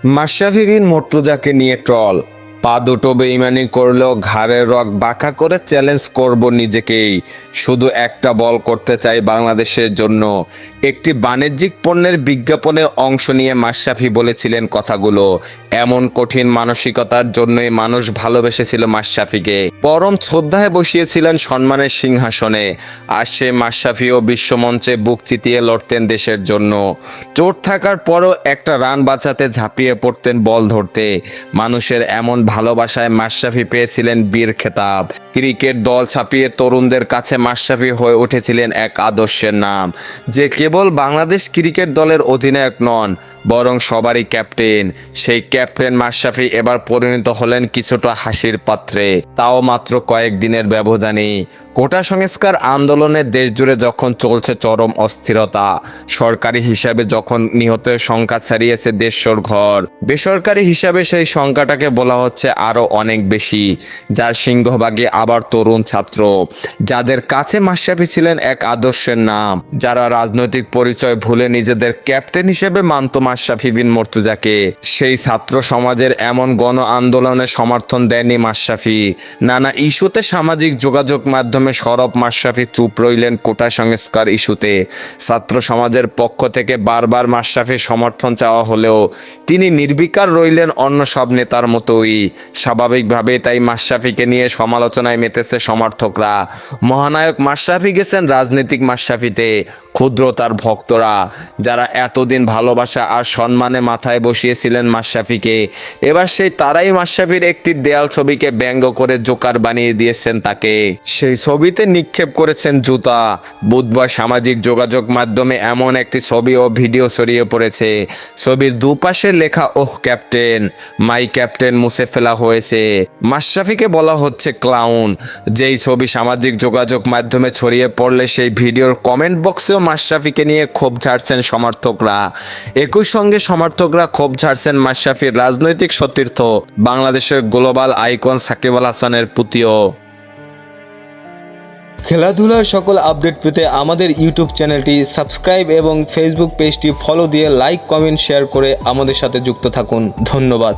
মাশরাফি বিন মুর্তজাকে নিয়ে ট্রল। পা দুটো বেইমানি করলেও ঘাড়ের রগ বাঁকা করে চ্যালেঞ্জ করব নিজেকেই। শুধু একটা বল করতে চাই বাংলাদেশের জন্য। একটি বাণিজ্যিক পণ্যের বিজ্ঞাপনে অংশ নিয়ে মাশরাফি বলেছিলেন কথাগুলো। এমন কঠিন মানসিকতার জন্যই মানুষ ভালোবেসেছিল মাশরাফিকে, পরম শ্রদ্ধায় বসিয়েছিলেন সম্মানের সিংহাসনে। আর সে মাশরাফিও বিশ্বমঞ্চে বুক চিতিয়ে লড়তেন দেশের জন্য। চোট থাকার পরও একটা রান বাঁচাতে ঝাঁপিয়ে পড়তেন বল ধরতে। মানুষের এমন ভালোবাসায় মাশরাফি পেয়েছিলেন বীর খেতাব। ক্রিকেট দল ছাপিয়ে তরুণদের কাছে মাশরাফি হয়ে উঠেছিলেন এক আদর্শের নাম, যে কেবল বাংলাদেশ ক্রিকেট দলের অধিনায়ক নন, বরং সবারই ক্যাপ্টেন। সেই ক্যাপ্টেন মাশরাফি এবার পরিণত হলেন কিছুটা হাসির পাত্রে, তাও মাত্র কয়েকদিনের ব্যবধানে। কোটা সংস্কার আন্দোলনের দেশ জুড়ে যখন চলছে চরম অস্থিরতা, সরকারি হিসাবে যখন নিহতের সংখ্যা ছাড়িয়েছে 150 ঘর, বেসরকারি হিসাবে সেই সংখ্যাটাকে বলা হচ্ছে আরও অনেক বেশি। যার সিংহভাগে আবার তরুণ ছাত্র, যাদের কাছে মাশরাফি ছিলেন এক আদর্শের নাম, যারা রাজনৈতিক পরিচয় ভুলে নিজেদের ক্যাপ্টেন হিসেবে মানত মাশরাফি বিন মুর্তজাকে। সেই ছাত্র সমাজের এমন গণ আন্দোলনে সমর্থন দেয়নি মাশরাফি। নানা ইস্যুতে সামাজিক যোগাযোগ মাধ্যমে সরব মাশরাফি চুপ রইলেন কোটা সংস্কার ইস্যুতে। ছাত্র সমাজের পক্ষ থেকে বারবার মাশরাফির সমর্থন চাওয়া হলেও তিনি নির্বিকার রইলেন অন্য সব নেতার মতোই। স্বাভাবিকভাবে তাই মাশরাফিকে নিয়ে সমালোচনায় মেতেছে সমর্থকরা। মহানায়ক মাশরাফি গেছেন রাজনীতিক মাশরাফিতে। ক্ষুদ্র তার ভক্তরা, যারা এতদিন ভালোবাসা আর সম্মানে মাথায় বসিয়েছিলেন মাশরাফিকে, এবার সেই তারাই মাশরাফির একটি দেয়াল ছবিকে ব্যঙ্গ করে জোকার বানিয়ে দিয়েছেন তাকে। সেই ছবিতে নিক্ষেপ করেছেন জুতা। বুধবার সামাজিক যোগাযোগ মাধ্যমে এমন একটি ছবি ও ভিডিও ছড়িয়ে পড়েছে। ছবির দুপাশে লেখা ওহ ক্যাপ্টেন, মাই ক্যাপ্টেন মুছে ফেলা হয়েছে। মাশরাফিকে বলা হচ্ছে ক্লাউন। যেই ছবি সামাজিক যোগাযোগ মাধ্যমে ছড়িয়ে পড়লে সেই ভিডিওর কমেন্ট বক্সেও মাশরাফিকে নিয়ে ক্ষোভ ঝাড়ছেন সমর্থকরা। একই সঙ্গে সমর্থকরা ক্ষোভ ঝাড়ছেন মাশরাফির রাজনৈতিক সতীর্থ বাংলাদেশের গ্লোবাল আইকন সাকিব আল হাসানের প্রতিও। খেলাধুলার সকল আপডেট পেতে আমাদের ইউটিউব চ্যানেলটি সাবস্ক্রাইব এবং ফেসবুক পেজটি ফলো দিয়ে লাইক, কমেন্ট, শেয়ার করে আমাদের সাথে যুক্ত থাকুন। ধন্যবাদ।